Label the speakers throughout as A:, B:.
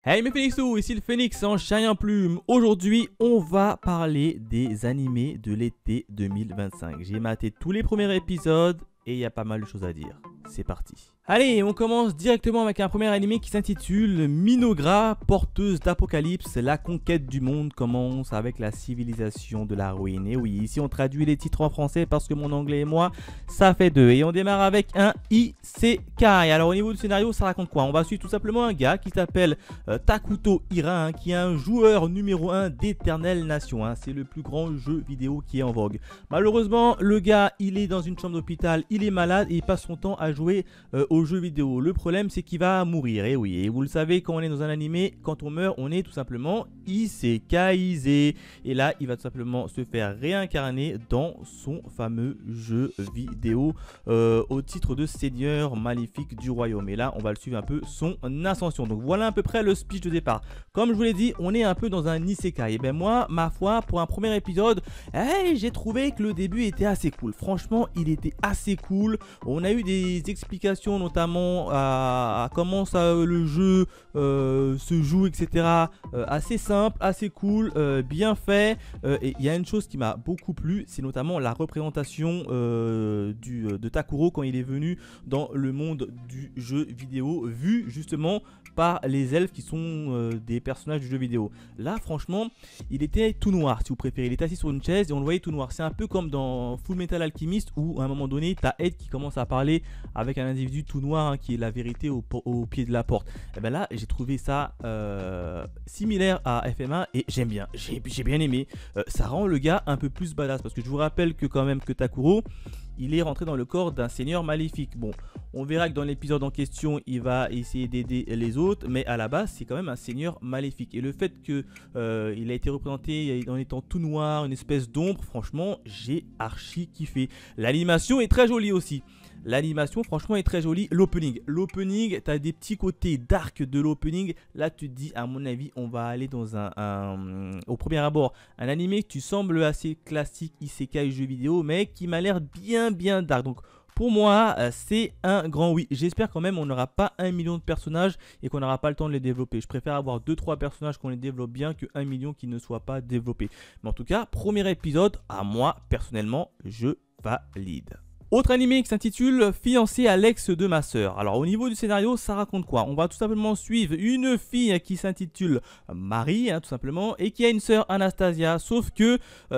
A: Hey mes Phoenixous, ici le Phoenix en chien plume. Aujourd'hui, on va parler des animés de l'été 2025. J'ai maté tous les premiers épisodes et il y a pas mal de choses à dire. C'est parti. Allez, on commence directement avec un premier animé qui s'intitule Minogra, porteuse d'apocalypse. La conquête du monde commence avec la civilisation de la ruine. Et oui, ici on traduit les titres en français parce que mon anglais et moi, ça fait deux. Et on démarre avec un Isekai. Alors au niveau du scénario, ça raconte quoi? On va suivre tout simplement un gars qui s'appelle Takuto Hira, qui est un joueur numéro 1 d'Eternal Nation. C'est le plus grand jeu vidéo qui est en vogue. Malheureusement, le gars, il est dans une chambre d'hôpital, il est malade et il passe son temps à jouer aux jeux vidéo. Le problème, c'est qu'il va mourir. Et oui, et vous le savez, quand on est dans un animé, quand on meurt, on est tout simplement isekaiisé. Et là, il va tout simplement se faire réincarner dans son fameux jeu vidéo au titre de Seigneur maléfique du royaume. Et là, on va le suivre un peu son ascension. Donc voilà à peu près le speech de départ. Comme je vous l'ai dit, on est un peu dans un isekai. Et ben moi, ma foi, pour un premier épisode, j'ai trouvé que le début était assez cool. Franchement, il était assez cool. On a eu des explications notamment à comment ça, le jeu se joue, etc. Assez simple, assez cool, bien fait. Et il y a une chose qui m'a beaucoup plu, c'est notamment la représentation de Takuro quand il est venu dans le monde du jeu vidéo, vu justement par les elfes qui sont des personnages du jeu vidéo. Là franchement, il était tout noir si vous préférez. Il était assis sur une chaise et on le voyait tout noir. C'est un peu comme dans Full Metal Alchemist où à un moment donné, t'as Ed qui commence à parler avec un individu tout noir qui est la vérité au pied de la porte. Et ben là, j'ai trouvé ça similaire à FMA et j'aime bien. J'ai bien aimé. Ça rend le gars un peu plus badass parce que je vous rappelle que quand même que Takuro, il est rentré dans le corps d'un seigneur maléfique. Bon, on verra que dans l'épisode en question, il va essayer d'aider les autres, mais à la base, c'est quand même un seigneur maléfique. Et le fait qu'il a été représenté en étant tout noir, une espèce d'ombre, franchement, j'ai archi kiffé. L'animation est très jolie aussi. L'animation, franchement, est très jolie. L'opening, tu as des petits côtés dark de l'opening. Là, tu te dis, à mon avis, on va aller dans au premier abord, un animé qui semble assez classique, isekai jeu vidéo, mais qui m'a l'air bien dark. Donc, pour moi, c'est un grand oui. J'espère quand même on n'aura pas 1 million de personnages et qu'on n'aura pas le temps de les développer. Je préfère avoir 2-3 personnages qu'on les développe bien que 1 million qui ne soient pas développés. Mais en tout cas, premier épisode, à moi, personnellement, je valide. Autre animé qui s'intitule Fiancé à l'ex de ma sœur. Alors au niveau du scénario, ça raconte quoi? On va tout simplement suivre une fille qui s'intitule Marie, tout simplement, et qui a une sœur Anastasia. Sauf que,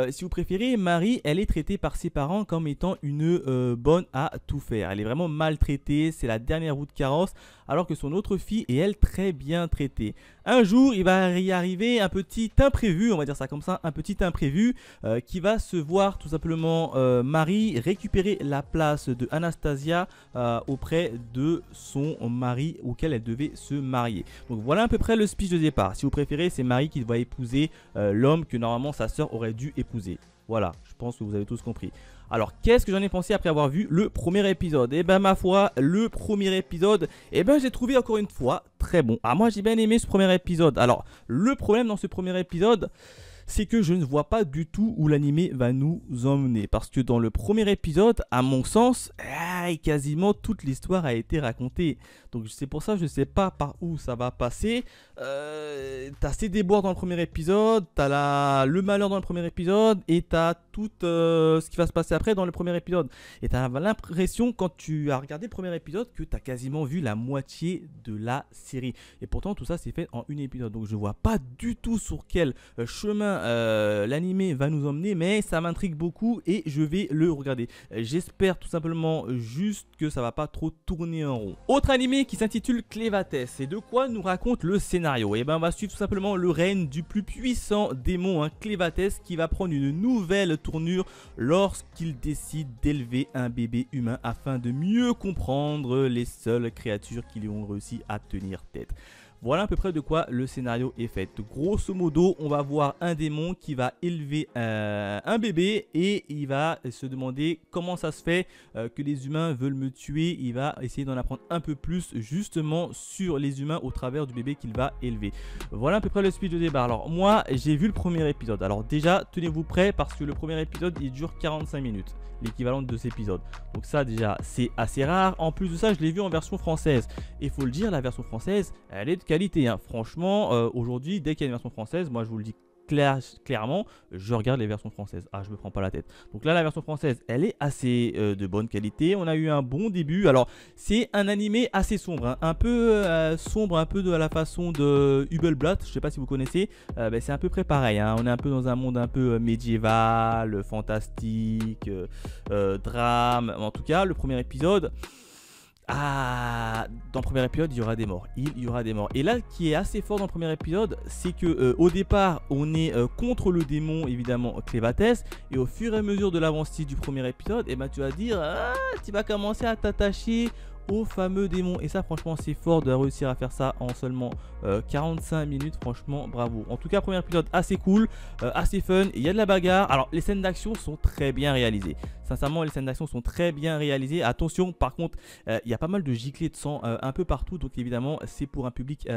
A: si vous préférez, Marie, elle est traitée par ses parents comme étant une bonne à tout faire. Elle est vraiment maltraitée, c'est la dernière roue de carrosse, alors que son autre fille est elle très bien traitée. Un jour, il va y arriver un petit imprévu, on va dire ça comme ça, un petit imprévu qui va se voir tout simplement Marie récupérer la place de Anastasia auprès de son mari auquel elle devait se marier. Donc voilà à peu près le speech de départ. Si vous préférez, c'est Marie qui va épouser l'homme que normalement sa sœur aurait dû épouser. Voilà, je pense que vous avez tous compris. Alors, qu'est-ce que j'en ai pensé après avoir vu le premier épisode? Eh ben, ma foi, le premier épisode, eh ben, j'ai trouvé encore une fois très bon. Ah, moi, j'ai bien aimé ce premier épisode. Alors, le problème dans ce premier épisode, c'est que je ne vois pas du tout où l'animé va nous emmener. Parce que dans le premier épisode, à mon sens, quasiment toute l'histoire a été racontée. Donc c'est pour ça que je ne sais pas par où ça va passer. T'as ces déboires dans le premier épisode, t'as le malheur dans le premier épisode, et t'as tout ce qui va se passer après dans le premier épisode. Et t'as l'impression, quand tu as regardé le premier épisode, que t'as quasiment vu la moitié de la série. Et pourtant, tout ça, c'est fait en un épisode. Donc je ne vois pas du tout sur quel chemin l'animé va nous emmener, mais ça m'intrigue beaucoup et je vais le regarder. J'espère tout simplement juste que ça va pas trop tourner en rond. Autre animé qui s'intitule Clévates. Et de quoi nous raconte le scénario? Et ben on va suivre tout simplement le règne du plus puissant démon, Clévates, qui va prendre une nouvelle tournure lorsqu'il décide d'élever un bébé humain afin de mieux comprendre les seules créatures qui lui ont réussi à tenir tête. Voilà à peu près de quoi le scénario est fait. Grosso modo, on va voir un démon qui va élever un bébé et il va se demander comment ça se fait que les humains veulent me tuer. Il va essayer d'en apprendre un peu plus justement sur les humains au travers du bébé qu'il va élever. Voilà à peu près le speech de débat. Alors moi, j'ai vu le premier épisode. Alors déjà, tenez-vous prêts parce que le premier épisode, il dure 45 minutes. L'équivalent de 2 épisodes. Donc ça déjà, c'est assez rare. En plus de ça, je l'ai vu en version française. Et il faut le dire, la version française, elle est de qualité, hein. Franchement, aujourd'hui, dès qu'il y a une version française, moi je vous le dis clairement, je regarde les versions françaises. Ah, je me prends pas la tête. Donc là, la version française, elle est assez de bonne qualité. On a eu un bon début. Alors, c'est un animé assez sombre, hein. Un peu sombre, un peu de la façon de Hubelblatt. Je sais pas si vous connaissez. C'est à peu près pareil, hein. On est un peu dans un monde un peu médiéval, fantastique, drame. En tout cas, le premier épisode... Ah, dans le premier épisode, il y aura des morts. Il y aura des morts. Et là, qui est assez fort dans le premier épisode, c'est que au départ, on est contre le démon, évidemment, Clévatès. Et au fur et à mesure de l'avancée du premier épisode, eh ben, tu vas dire, ah, tu vas commencer à t'attacher au fameux démon. Et ça, franchement, c'est fort de réussir à faire ça en seulement 45 minutes. Franchement, bravo. En tout cas, premier épisode assez cool, assez fun. Il y a de la bagarre. Alors, les scènes d'action sont très bien réalisées. Sincèrement, les scènes d'action sont très bien réalisées. Attention, par contre, il y a pas mal de giclées de sang un peu partout. Donc, évidemment, c'est pour un public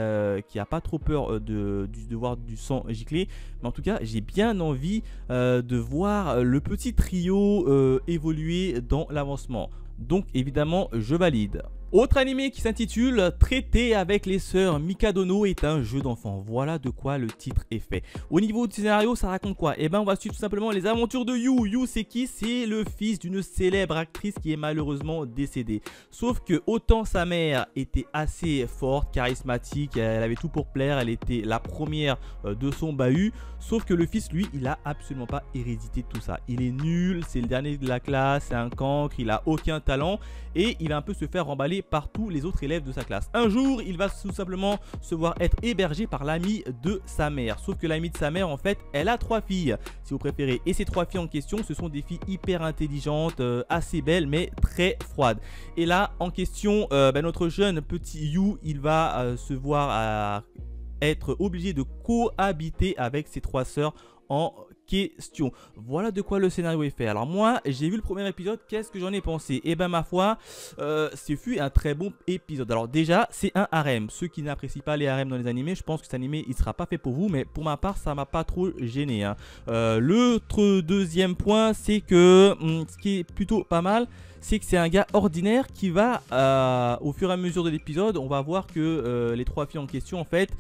A: qui n'a pas trop peur de voir du sang giclé. Mais en tout cas, j'ai bien envie de voir le petit trio évoluer dans l'avancement. Donc évidemment je valide. Autre animé qui s'intitule Traité avec les sœurs Mikadono est un jeu d'enfant. Voilà de quoi le titre est fait. Au niveau du scénario, ça raconte quoi? Eh ben on va suivre tout simplement les aventures de Yu. Yu, c'est qui? C'est le fils d'une célèbre actrice qui est malheureusement décédée. Sauf que autant sa mère était assez forte, charismatique, elle avait tout pour plaire, elle était la première de son bahut. Sauf que le fils, lui, il a absolument pas hérédité de tout ça. Il est nul, c'est le dernier de la classe, c'est un cancre, il a aucun talent et il va un peu se faire remballer par tous les autres élèves de sa classe. Un jour, il va tout simplement se voir être hébergé par l'ami de sa mère. Sauf que l'ami de sa mère, en fait, elle a 3 filles, si vous préférez. Et ces 3 filles en question, ce sont des filles hyper intelligentes, assez belles, mais très froides. Et là, en question, notre jeune petit Yu, il va se voir être obligé de cohabiter avec ses 3 sœurs en question. Voilà de quoi le scénario est fait. Alors moi, j'ai vu le premier épisode, qu'est-ce que j'en ai pensé? Et ben ma foi, ce fut un très bon épisode. Alors déjà, c'est un harem. Ceux qui n'apprécient pas les harems dans les animés, je pense que cet animé, il sera pas fait pour vous, mais pour ma part, ça m'a pas trop gêné, hein. L'autre deuxième point, c'est que ce qui est plutôt pas mal, c'est que c'est un gars ordinaire qui va, au fur et à mesure de l'épisode, on va voir que les 3 filles en question, en fait,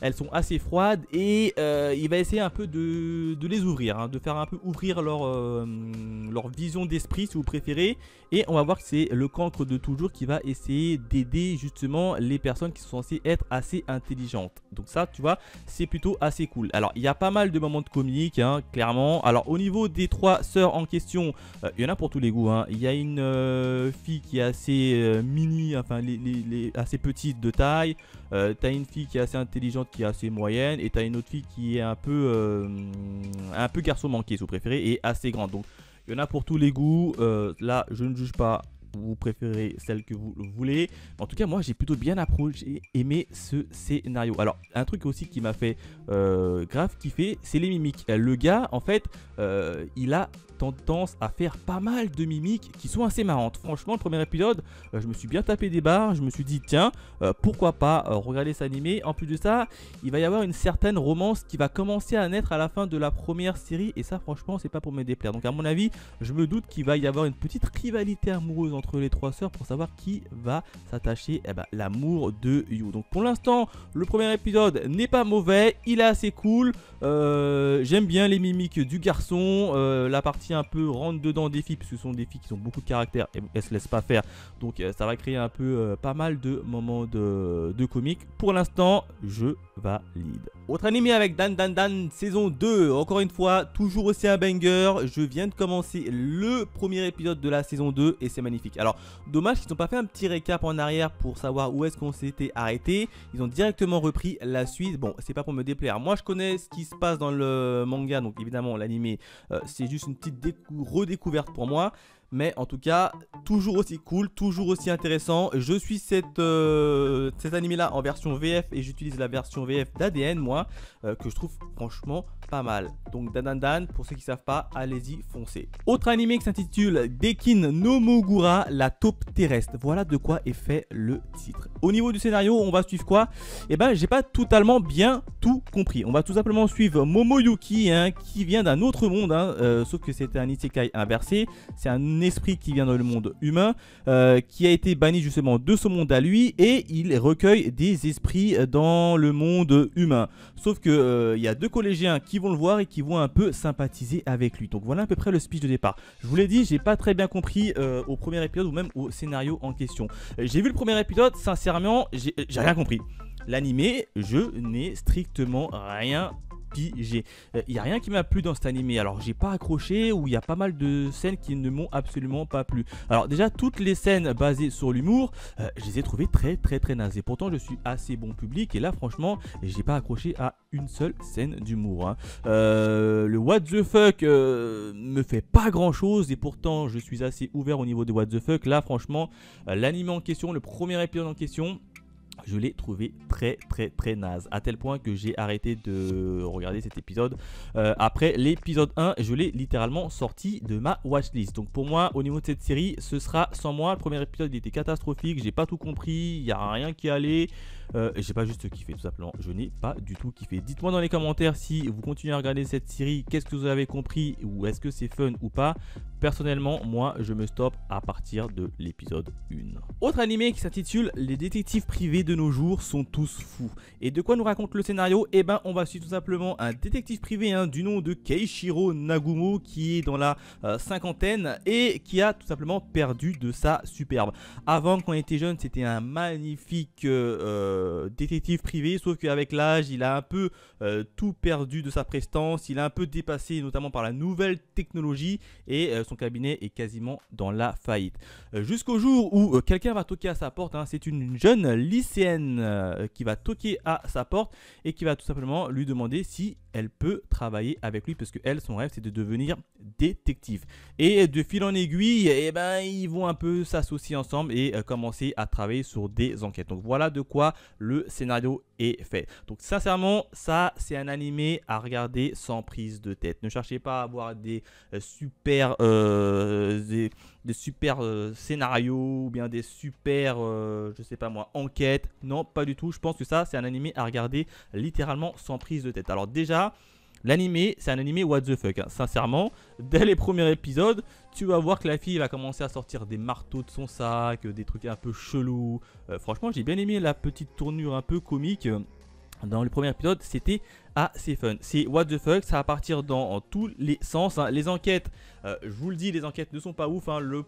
A: elles sont assez froides et il va essayer un peu de les ouvrir, hein, de faire un peu ouvrir leur vision d'esprit si vous préférez. Et on va voir que c'est le cancre de toujours qui va essayer d'aider justement les personnes qui sont censées être assez intelligentes. Donc ça, tu vois, c'est plutôt assez cool. Alors il y a pas mal de moments de comique, hein, clairement. Alors au niveau des 3 sœurs en question, il y en a pour tous les goûts, hein. Il y a une fille qui est assez mini, enfin assez petite de taille. T'as une fille qui est assez intelligente, qui est assez moyenne, et t'as une autre fille qui est un peu garçon manqué si vous préférez, et assez grande. Donc il y en a pour tous les goûts. Là je ne juge pas, vous préférez celle que vous voulez. En tout cas moi j'ai plutôt bien aimé ce scénario. Alors un truc aussi qui m'a fait grave kiffer, c'est les mimiques. Le gars en fait il a tendance à faire pas mal de mimiques qui sont assez marrantes. Franchement, le premier épisode, je me suis bien tapé des barres. Je me suis dit, tiens, pourquoi pas regarder cet animé. En plus de ça, il va y avoir une certaine romance qui va commencer à naître à la fin de la première série. Et ça, franchement, c'est pas pour me déplaire. Donc, à mon avis, je me doute qu'il va y avoir une petite rivalité amoureuse entre les 3 sœurs pour savoir qui va s'attacher l'amour de Yu. Donc, pour l'instant, le premier épisode n'est pas mauvais. Il est assez cool. J'aime bien les mimiques du garçon. La partie un peu rentre dedans des filles, parce que ce sont des filles qui ont beaucoup de caractère et elles se laissent pas faire, donc ça va créer un peu pas mal de moments de comique. Pour l'instant je valide. Autre animé avec Dan Dan Dan saison 2, encore une fois toujours aussi un banger. Je viens de commencer le premier épisode de la saison 2 et c'est magnifique. Alors dommage qu'ils n'ont pas fait un petit récap en arrière pour savoir où est-ce qu'on s'était arrêté. Ils ont directement repris la suite. Bon, c'est pas pour me déplaire, moi je connais ce qui se passe dans le manga, donc évidemment l'animé c'est juste une petite redécouverte pour moi. Mais en tout cas, toujours aussi cool, toujours aussi intéressant. Je suis cet animé là en version VF et j'utilise la version VF d'ADN moi, que je trouve franchement pas mal. Donc Dan, pour ceux qui savent pas, allez-y, foncez. Autre animé qui s'intitule Dekin no Mogura, la taupe terrestre. Voilà de quoi est fait le titre. Au niveau du scénario, on va suivre quoi? Eh ben, j'ai pas totalement bien tout compris. On va tout simplement suivre Momoyuki, hein, qui vient d'un autre monde, hein, sauf que c'est un isekai inversé. C'est un esprit qui vient dans le monde humain, qui a été banni justement de ce monde à lui, et il recueille des esprits dans le monde humain. Sauf que il y a deux collégiens qui vont le voir et qui vont un peu sympathiser avec lui. Donc voilà à peu près le speech de départ. Je vous l'ai dit, j'ai pas très bien compris au premier épisode ou même au scénario en question. J'ai vu le premier épisode, sincèrement, j'ai rien compris. L'animé, je n'ai strictement rien pigé. Il n'y a rien qui m'a plu dans cet animé. Alors j'ai pas accroché, ou il y a pas mal de scènes qui ne m'ont absolument pas plu. Alors déjà toutes les scènes basées sur l'humour, je les ai trouvées très nazes. Et pourtant je suis assez bon public, et là franchement j'ai pas accroché à une seule scène d'humour, hein. Le what the fuck me fait pas grand chose, et pourtant je suis assez ouvert au niveau de what the fuck. Là franchement l'animé en question, le premier épisode en question, je l'ai trouvé très naze, à tel point que j'ai arrêté de regarder cet épisode. Après l'épisode 1, je l'ai littéralement sorti de ma watchlist. Donc pour moi, au niveau de cette série, ce sera sans moi. Le premier épisode il était catastrophique, j'ai pas tout compris, il n'y a rien qui allait. J'ai pas juste kiffé, tout simplement. Je n'ai pas du tout kiffé. Dites-moi dans les commentaires si vous continuez à regarder cette série, qu'est-ce que vous avez compris, ou est-ce que c'est fun ou pas. Personnellement, moi, je me stoppe à partir de l'épisode 1. Autre animé qui s'intitule Les détectives privés de nos jours sont tous fous. Et de quoi nous raconte le scénario? Eh ben, on va suivre tout simplement un détective privé, hein, du nom de Keishiro Nagumo, qui est dans la cinquantaine et qui a tout simplement perdu de sa superbe. Avant, quand il était jeune, c'était un magnifique détective privé, sauf qu'avec l'âge, il a un peu tout perdu de sa prestance. Il a un peu dépassé, notamment par la nouvelle technologie, et son cabinet est quasiment dans la faillite. Jusqu'au jour où quelqu'un va toquer à sa porte, hein. C'est une jeune lycéenne qui va toquer à sa porte et qui va tout simplement lui demander si elle peut travailler avec lui, parce que elle, son rêve, c'est de devenir détective. Et de fil en aiguille, eh ben, ils vont un peu s'associer ensemble et commencer à travailler sur des enquêtes. Donc voilà de quoi le scénario est fait. Donc sincèrement, ça c'est un animé à regarder sans prise de tête. Ne cherchez pas à avoir des super scénarios, ou bien des super je sais pas moi, enquêtes. Non, pas du tout. Je pense que ça c'est un animé à regarder littéralement sans prise de tête. Alors déjà, l'animé, c'est un animé what the fuck, hein. Sincèrement, dès les premiers épisodes, tu vas voir que la fille va commencer à sortir des marteaux de son sac, des trucs un peu chelous. Franchement, j'ai bien aimé la petite tournure un peu comique. Dans le premier épisode, c'était assez fun. C'est what the fuck, ça va partir dans tous les sens, hein. Les enquêtes, je vous le dis, les enquêtes ne sont pas ouf, hein. La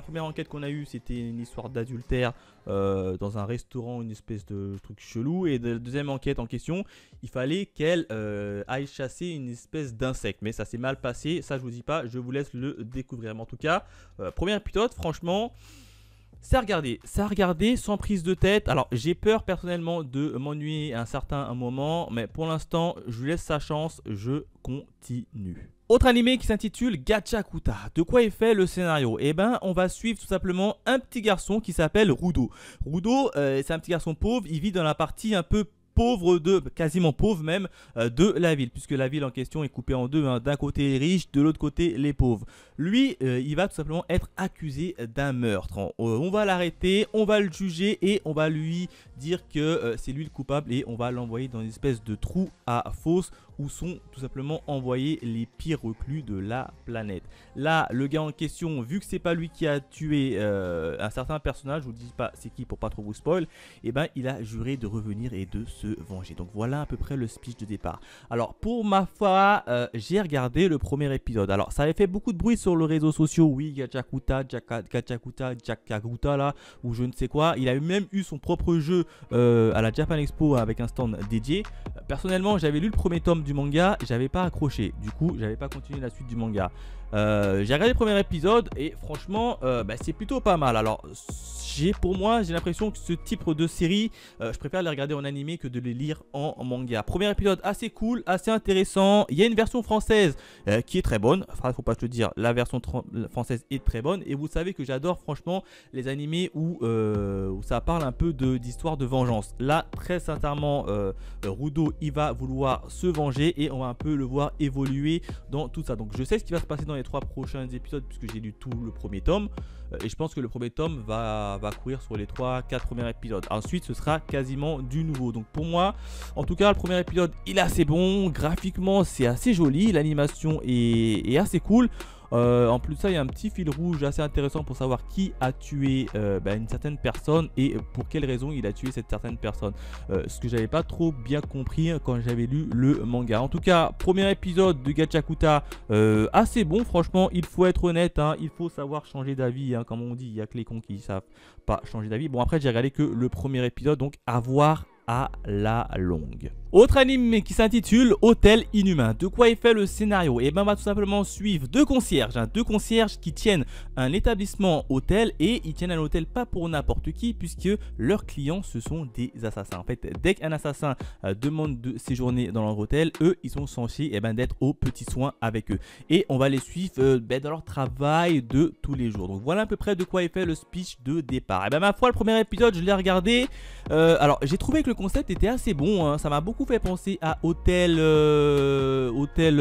A: première enquête qu'on a eue, c'était une histoire d'adultère dans un restaurant, une espèce de truc chelou. Et de la deuxième enquête en question, il fallait qu'elle aille chasser une espèce d'insecte. Mais ça s'est mal passé, ça je vous dis pas, je vous laisse le découvrir. Mais en tout cas, premier épisode, franchement, c'est à regarder sans prise de tête. Alors j'ai peur personnellement de m'ennuyer à un certain moment, mais pour l'instant je lui laisse sa chance, je continue. Autre animé qui s'intitule Gachakuta. De quoi est fait le scénario? Eh ben, on va suivre tout simplement un petit garçon qui s'appelle Rudo. Rudo, c'est un petit garçon pauvre, il vit dans la partie un peu pauvre, quasiment pauvre même, de la ville, puisque la ville en question est coupée en deux, hein. D'un côté les riches, de l'autre côté les pauvres. Lui, il va tout simplement être accusé d'un meurtre. On va l'arrêter, on va le juger et on va lui dire que c'est lui le coupable, et on va l'envoyer dans une espèce de trou à fosse où sont tout simplement envoyés les pires reclus de la planète. Là, le gars en question, vu que c'est pas lui qui a tué un certain personnage, je vous dis pas c'est qui pour pas trop vous spoil, et ben il a juré de revenir et de se venger. Donc voilà à peu près le speech de départ. Alors pour ma foi, j'ai regardé le premier épisode. Alors ça avait fait beaucoup de bruit sur les réseaux sociaux. Oui, Gachakuta là, ou je ne sais quoi. Il a même eu son propre jeu à la Japan Expo avec un stand dédié. Personnellement, j'avais lu le premier tome du manga, j'avais pas accroché. Du coup, j'avais pas continué la suite du manga. J'ai regardé le premier épisode et franchement, c'est plutôt pas mal. Alors, pour moi, j'ai l'impression que ce type de série, je préfère les regarder en animé que de de les lire en manga. Premier épisode assez cool, assez intéressant. Il y a une version française qui est très bonne. Enfin, faut pas te le dire, la version française est très bonne. Et vous savez que j'adore franchement les animés où ça parle un peu d'histoire de vengeance. Là, très sincèrement, Rudo, il va vouloir se venger et on va un peu le voir évoluer dans tout ça. Donc je sais ce qui va se passer dans les 3 prochains épisodes puisque j'ai lu tout le premier tome. Et je pense que le premier tome va courir sur les 3-4 premiers épisodes. Ensuite, ce sera quasiment du nouveau. Donc pour moi, en tout cas, le premier épisode, il est assez bon. Graphiquement, c'est assez joli. L'animation est assez cool. En plus de ça, il y a un petit fil rouge assez intéressant pour savoir qui a tué une certaine personne et pour quelle raison il a tué cette certaine personne. Ce que j'avais pas trop bien compris quand j'avais lu le manga. En tout cas, premier épisode de Gachakuta, assez bon. Franchement, il faut être honnête, hein, il faut savoir changer d'avis. Hein, comme on dit, il n'y a que les cons qui savent pas changer d'avis. Bon, après, j'ai regardé que le premier épisode, donc à voir à la longue. Autre anime qui s'intitule Hôtel Inhumain. De quoi il fait le scénario? Et ben on va tout simplement suivre deux concierges qui tiennent un établissement hôtel et ils tiennent un hôtel pas pour n'importe qui puisque leurs clients ce sont des assassins. En fait, dès qu'un assassin demande de séjourner dans leur hôtel, eux ils sont censés d'être aux petits soins avec eux. Et on va les suivre dans leur travail de tous les jours. Donc voilà à peu près de quoi il fait le speech de départ. Et ben ma foi, le premier épisode je l'ai regardé. Alors j'ai trouvé que le concept était assez bon, hein. Ça m'a beaucoup fait penser à Hôtel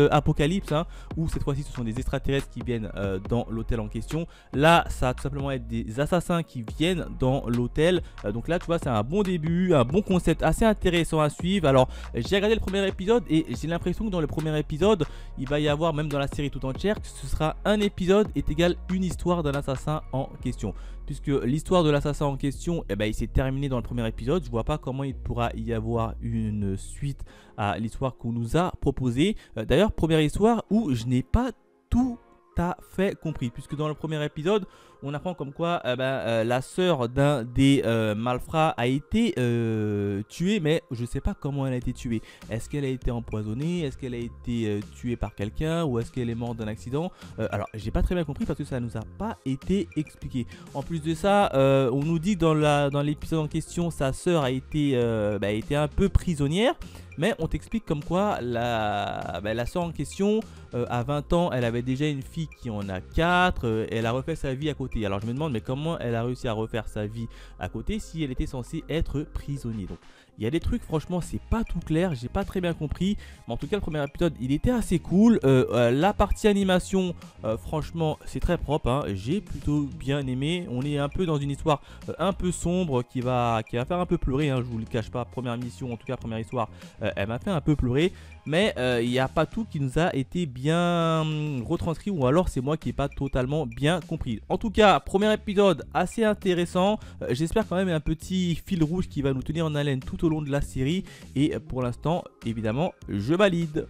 A: Apocalypse, hein, où cette fois-ci ce sont des extraterrestres qui viennent dans l'hôtel en question. Là ça va tout simplement être des assassins qui viennent dans l'hôtel. Donc là tu vois, c'est un bon début, un bon concept assez intéressant à suivre. Alors j'ai regardé le premier épisode et j'ai l'impression que dans le premier épisode il va y avoir, même dans la série tout entière, que ce sera un épisode est égal une histoire d'un assassin en question. Puisque l'histoire de l'assassin en question, il s'est terminé dans le premier épisode. Je vois pas comment il pourra y avoir une suite à l'histoire qu'on nous a proposée. D'ailleurs, première histoire où je n'ai pas tout à fait compris. Puisque dans le premier épisode, on apprend comme quoi la sœur d'un des malfrats a été tuée, mais je ne sais pas comment elle a été tuée. Est-ce qu'elle a été empoisonnée? Est-ce qu'elle a été tuée par quelqu'un? Ou est-ce qu'elle est morte d'un accident? Alors, j'ai pas très bien compris parce que ça nous a pas été expliqué. En plus de ça, on nous dit dans l'épisode en question, sa sœur a été un peu prisonnière. Mais on t'explique comme quoi la sœur en question, à 20 ans, elle avait déjà une fille qui en a 4. Elle a refait sa vie à côté. Alors je me demande, mais comment elle a réussi à refaire sa vie à côté si elle était censée être prisonnière? Donc il y a des trucs, franchement, c'est pas tout clair. J'ai pas très bien compris. Mais en tout cas, le premier épisode, il était assez cool. La partie animation, franchement, c'est très propre, hein. J'ai plutôt bien aimé. On est un peu dans une histoire un peu sombre qui va faire un peu pleurer, hein, je vous le cache pas. Première mission, en tout cas, première histoire, elle m'a fait un peu pleurer. Mais il n'y a pas tout qui nous a été bien retranscrit, ou alors c'est moi qui n'ai pas totalement bien compris. En tout cas, premier épisode assez intéressant. J'espère quand même un petit fil rouge qui va nous tenir en haleine tout au long de la série. Et pour l'instant, évidemment, je valide.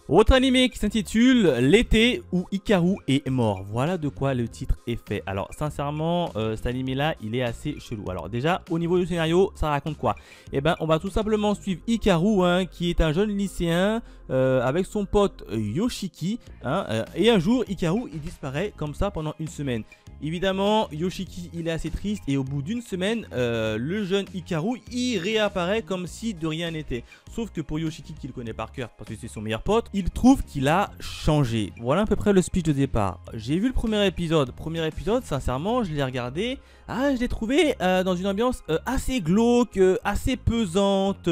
A: Autre animé qui s'intitule L'été où Hikaru est mort. Voilà de quoi le titre est fait. Alors sincèrement, cet animé là, il est assez chelou. Alors déjà, au niveau du scénario, ça raconte quoi? Eh ben, on va tout simplement suivre Hikaru, hein, qui est un jeune lycéen avec son pote Yoshiki, hein, et un jour, Hikaru, il disparaît comme ça pendant une semaine. Évidemment, Yoshiki, il est assez triste et au bout d'une semaine, le jeune Hikaru, il réapparaît comme si de rien n'était. Sauf que pour Yoshiki, qui le connaît par cœur parce que c'est son meilleur pote, il trouve qu'il a changé. Voilà à peu près le speech de départ. J'ai vu le premier épisode. Premier épisode, sincèrement, je l'ai regardé. Je l'ai trouvé dans une ambiance assez glauque, assez pesante,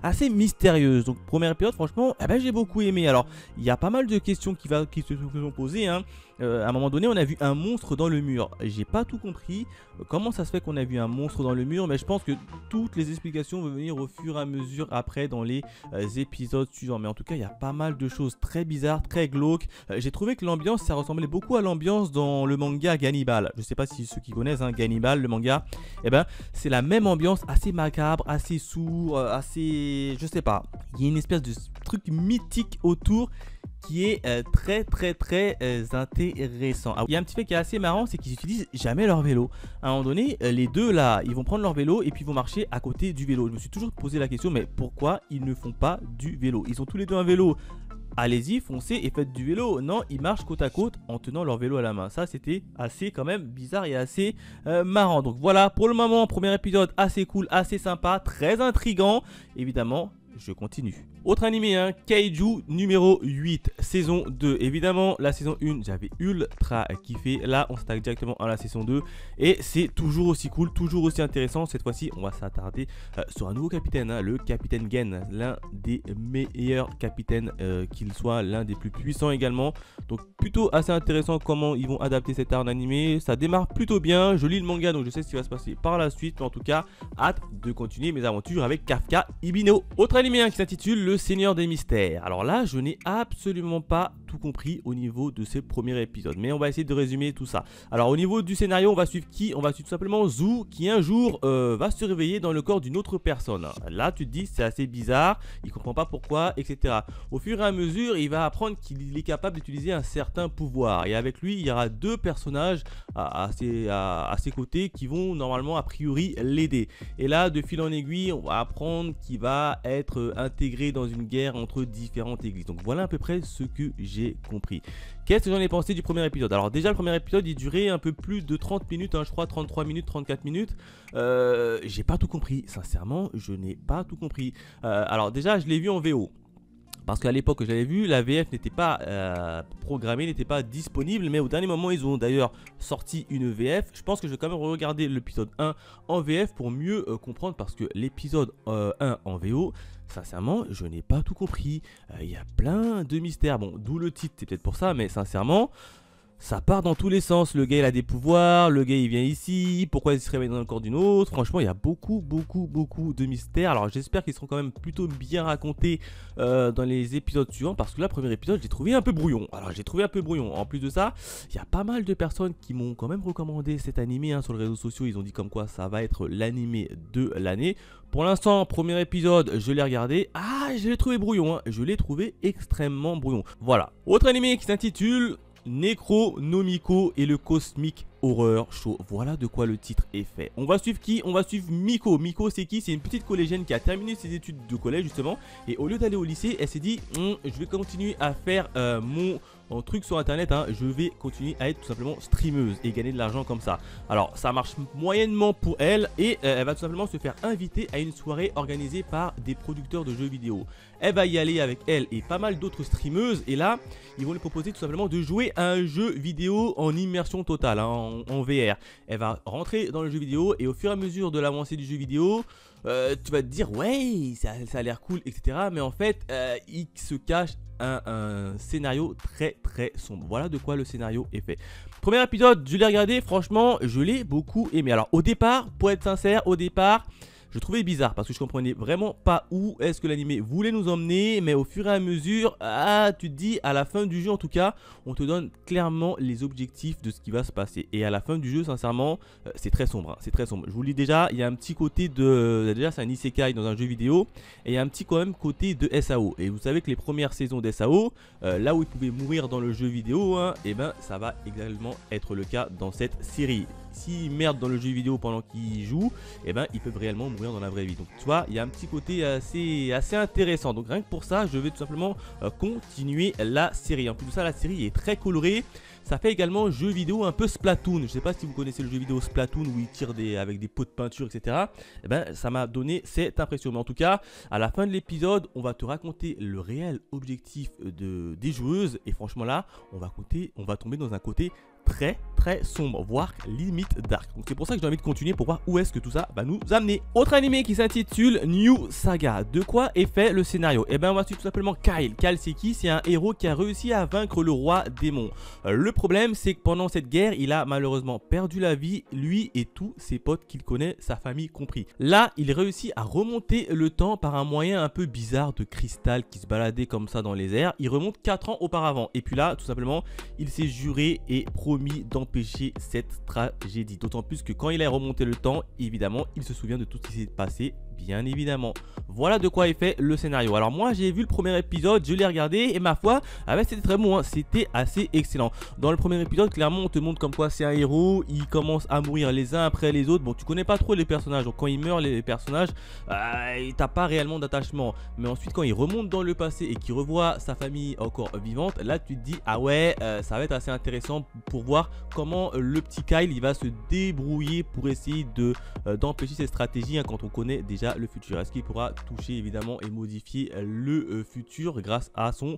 A: assez mystérieuse. Donc, premier épisode, franchement, j'ai beaucoup aimé. Alors, il y a pas mal de questions qui se sont posées, hein. À un moment donné, on a vu un monstre dans le mur. J'ai pas tout compris. Comment ça se fait qu'on a vu un monstre dans le mur? Mais je pense que toutes les explications vont venir au fur et à mesure après dans les épisodes suivants. Mais en tout cas, il y a pas mal de choses très bizarres, très glauques. J'ai trouvé que l'ambiance, ça ressemblait beaucoup à l'ambiance dans le manga Gannibal. Je sais pas si ceux qui connaissent, hein, Gannibal, le manga. Eh ben, c'est la même ambiance, assez macabre, assez sourd, assez... Je sais pas. Il y a une espèce de truc mythique autour qui est très intéressant. Il y a un petit fait qui est assez marrant, c'est qu'ils utilisent jamais leur vélo. À un moment donné, les deux là, ils vont prendre leur vélo et puis ils vont marcher à côté du vélo. Je me suis toujours posé la question, mais pourquoi ils ne font pas du vélo? Ils ont tous les deux un vélo allez-y, foncez et faites du vélo. Non, ils marchent côte à côte en tenant leur vélo à la main. Ça, c'était assez quand même bizarre et assez marrant. Donc voilà, pour le moment, premier épisode assez cool, assez sympa, très intriguant. Évidemment, je continue. Autre animé, hein, Kaiju numéro 8, saison 2. Évidemment, la saison 1, j'avais ultra kiffé. Là, on s'attaque directement à la saison 2. Et c'est toujours aussi cool, toujours aussi intéressant. Cette fois-ci, on va s'attarder sur un nouveau capitaine, hein, le capitaine Gen. L'un des meilleurs capitaines, qu'il soit l'un des plus puissants également. Donc plutôt assez intéressant comment ils vont adapter cet art en animé. Ça démarre plutôt bien. Je lis le manga, donc je sais ce qui va se passer par la suite. Mais en tout cas, hâte de continuer mes aventures avec Kafka Ibino. Autre animé, hein, qui s'intitule Le Seigneur des Mystères. Alors là, je n'ai absolument pas tout compris au niveau de ces premiers épisodes, mais on va essayer de résumer tout ça. Alors au niveau du scénario, on va suivre qui? On va suivre tout simplement Zou, qui un jour va se réveiller dans le corps d'une autre personne. Là, tu te dis, c'est assez bizarre, il comprend pas pourquoi, etc. Au fur et à mesure, il va apprendre qu'il est capable d'utiliser un certain pouvoir, et avec lui, il y aura deux personnages à ses côtés qui vont normalement a priori l'aider. Et là, de fil en aiguille, on va apprendre qu'il va être intégré dans une guerre entre différentes églises. Donc voilà à peu près ce que j'ai compris. Qu'est-ce que j'en ai pensé du premier épisode? Alors déjà, le premier épisode, il durait un peu plus de 30 minutes, hein, je crois 33 minutes, 34 minutes. J'ai pas tout compris, sincèrement, je n'ai pas tout compris. Alors déjà, je l'ai vu en VO. Parce qu'à l'époque que j'avais vu, la VF n'était pas programmée, n'était pas disponible. Mais au dernier moment, ils ont d'ailleurs sorti une VF. Je pense que je vais quand même regarder l'épisode 1 en VF pour mieux comprendre. Parce que l'épisode 1 en VO, sincèrement, je n'ai pas tout compris. Il y a plein de mystères. Bon, d'où le titre, c'est peut-être pour ça. Mais sincèrement, ça part dans tous les sens. Le gars, il a des pouvoirs. Le gars, il vient ici. Pourquoi il se réveille dans le corps d'une autre? Franchement, il y a beaucoup de mystères. Alors, j'espère qu'ils seront quand même plutôt bien racontés dans les épisodes suivants. Parce que là, premier épisode, j'ai trouvé un peu brouillon. Alors, j'ai trouvé un peu brouillon. En plus de ça, il y a pas mal de personnes qui m'ont quand même recommandé cet animé, hein, sur les réseaux sociaux. Ils ont dit comme quoi ça va être l'animé de l'année. Pour l'instant, premier épisode, je l'ai regardé. Ah, je l'ai trouvé brouillon, hein. Je l'ai trouvé extrêmement brouillon. Voilà. Autre animé qui s'intitule Necronomicon et le Cosmic Horror Show. Voilà de quoi le titre est fait. On va suivre qui? On va suivre Miko. Miko, c'est qui? C'est une petite collégienne qui a terminé ses études de collège justement. Et au lieu d'aller au lycée, elle s'est dit je vais continuer à faire mon truc sur internet, hein. Je vais continuer à être tout simplement streameuse et gagner de l'argent comme ça. Alors ça marche moyennement pour elle. Et elle va tout simplement se faire inviter à une soirée organisée par des producteurs de jeux vidéo. Elle va y aller avec elle et pas mal d'autres streameuses. Et là, ils vont lui proposer tout simplement de jouer à un jeu vidéo en immersion totale, hein, en VR. Elle va rentrer dans le jeu vidéo et au fur et à mesure de l'avancée du jeu vidéo, tu vas te dire ouais, ça a l'air cool, etc. Mais en fait, il se cache un scénario très sombre. Voilà de quoi le scénario est fait. Premier épisode, je l'ai regardé, franchement, je l'ai beaucoup aimé. Alors au départ, pour être sincère, au départ, je trouvais bizarre parce que je comprenais vraiment pas où est-ce que l'animé voulait nous emmener. Mais au fur et à mesure, tu te dis, à la fin du jeu en tout cas, on te donne clairement les objectifs de ce qui va se passer. Et à la fin du jeu, sincèrement, c'est très sombre, hein, c'est très sombre. Je vous le dis déjà, il y a un petit côté de... Déjà, c'est un isekai dans un jeu vidéo. Et il y a un petit quand même côté de SAO. Et vous savez que les premières saisons d'SAO, là où ils pouvaient mourir dans le jeu vidéo, hein, et ben ça va également être le cas dans cette série. S'ils merdent dans le jeu vidéo pendant qu'ils jouent, et ben ils peuvent réellement mourir dans la vraie vie. Donc tu vois, il y a un petit côté assez intéressant. Donc rien que pour ça, je vais tout simplement continuer la série. En plus de ça, la série est très colorée. Ça fait également jeu vidéo un peu Splatoon. Je sais pas si vous connaissez le jeu vidéo Splatoon où ils tirent avec des pots de peinture, etc. Et ben ça m'a donné cette impression. Mais en tout cas, à la fin de l'épisode, on va te raconter le réel objectif des joueuses. Et franchement là, on va tomber dans un côté très sombre, voire limite dark. Donc c'est pour ça que j'ai envie de continuer pour voir où est-ce que tout ça va nous amener. Autre animé qui s'intitule New Saga. De quoi est fait le scénario? Et ben on va suivre tout simplement Kyle. Kyle c'est qui? C'est un héros qui a réussi à vaincre le roi démon. Le problème c'est que pendant cette guerre, il a malheureusement perdu la vie, lui et tous ses potes qu'il connaît, sa famille compris. Là, il réussit à remonter le temps par un moyen un peu bizarre de cristal qui se baladait comme ça dans les airs. Il remonte 4 ans auparavant. Et puis là, tout simplement, il s'est juré et promis d'empêcher cette tragédie. D'autant plus que quand il a remonté le temps, évidemment, il se souvient de tout ce qui s'est passé bien évidemment. Voilà de quoi est fait le scénario. Alors moi j'ai vu le premier épisode, je l'ai regardé et ma foi, c'était très bon, hein. C'était assez excellent. Dans le premier épisode, clairement on te montre comme quoi c'est un héros, il commence à mourir les uns après les autres. Bon, tu connais pas trop les personnages, donc quand il meurt les personnages, t'as pas réellement d'attachement. Mais ensuite quand il remonte dans le passé et qu'il revoit sa famille encore vivante, là tu te dis ah ouais, ça va être assez intéressant pour voir comment le petit Kyle il va se débrouiller pour essayer d'empêcher cette stratégie, hein, quand on connaît déjà le futur. Est-ce qu'il pourra toucher évidemment et modifier le futur grâce à son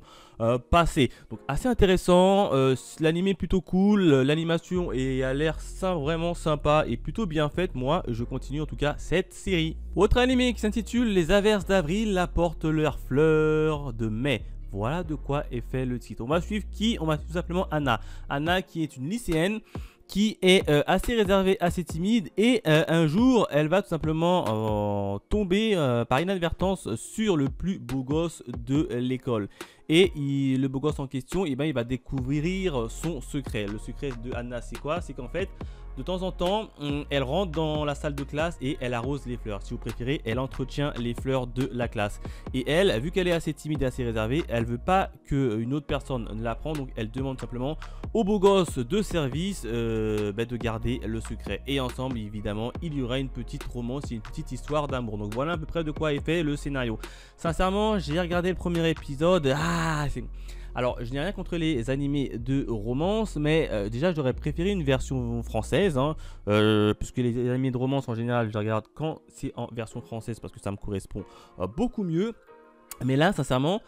A: passé? Donc assez intéressant, l'anime est plutôt cool, l'animation a l'air vraiment sympa et plutôt bien faite. Moi je continue en tout cas cette série. Autre anime qui s'intitule Les averses d'avril apportent leurs fleurs de mai. Voilà de quoi est fait le titre. On va suivre qui? On va suivre tout simplement Anna. Anna qui est une lycéenne qui est assez réservée, assez timide, et un jour elle va tout simplement tomber par inadvertance sur le plus beau gosse de l'école. Et le beau gosse en question, il va découvrir son secret. Le secret de Anna, c'est quoi? C'est qu'en fait, de temps en temps, elle rentre dans la salle de classe et elle arrose les fleurs. Si vous préférez, elle entretient les fleurs de la classe. Et elle, vu qu'elle est assez timide et assez réservée, elle veut pas qu'une autre personne ne la prenne. Donc elle demande simplement au beau gosse de service de garder le secret. Et ensemble, évidemment, il y aura une petite romance et une petite histoire d'amour. Donc voilà à peu près de quoi est fait le scénario. Sincèrement, j'ai regardé le premier épisode. Alors, je n'ai rien contre les animés de romance, mais déjà, j'aurais préféré une version française, hein, puisque les animés de romance, en général, je les regarde quand c'est en version française, parce que ça me correspond beaucoup mieux. Mais là, sincèrement,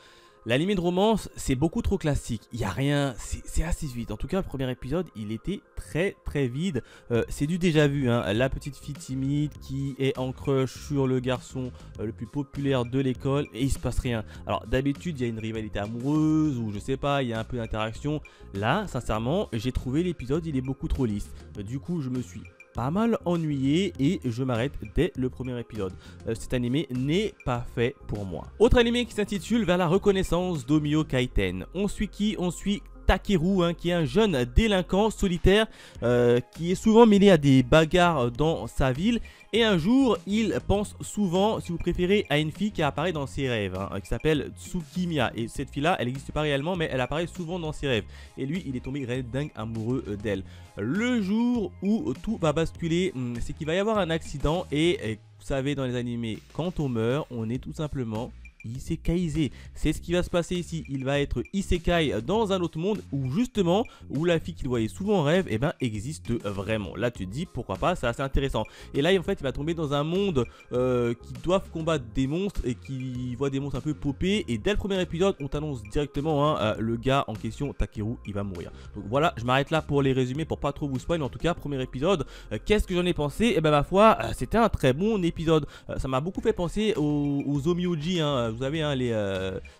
A: l'anime de romance, c'est beaucoup trop classique. Il n'y a rien, c'est assez vide. En tout cas, le premier épisode, il était très vide. C'est du déjà vu, hein. La petite fille timide qui est en crush sur le garçon le plus populaire de l'école et il se passe rien. Alors d'habitude, il y a une rivalité amoureuse ou je sais pas, il y a un peu d'interaction. Là, sincèrement, j'ai trouvé l'épisode, il est beaucoup trop lisse. Du coup, je me suis pas mal ennuyé et je m'arrête dès le premier épisode. Cet animé n'est pas fait pour moi. Autre animé qui s'intitule Vers la reconnaissance d'Omio Kaiten. On suit qui? On suit Takeru, hein, qui est un jeune délinquant solitaire qui est souvent mêlé à des bagarres dans sa ville. Et un jour, il pense souvent, si vous préférez, à une fille qui apparaît dans ses rêves, hein, qui s'appelle Tsukimiya. Et cette fille-là, elle n'existe pas réellement, mais elle apparaît souvent dans ses rêves. Et lui, il est tombé dingue amoureux d'elle. Le jour où tout va basculer, c'est qu'il va y avoir un accident. Et vous savez, dans les animés, quand on meurt, on est tout simplement isékaïsé. C'est ce qui va se passer ici. Il va être isekai dans un autre monde où justement, où la fille qu'il voyait souvent en rêve, existe vraiment. Là tu te dis pourquoi pas, c'est assez intéressant. Et là en fait il va tomber dans un monde qui doivent combattre des monstres et qui voit des monstres un peu popés. Et dès le premier épisode on t'annonce directement, hein, le gars en question, Takeru, il va mourir. Donc voilà, je m'arrête là pour les résumer pour pas trop vous spoiler. En tout cas, premier épisode, qu'est-ce que j'en ai pensé? Et ma foi, c'était un très bon épisode. Ça m'a beaucoup fait penser aux Omioji, hein. Vous savez, hein,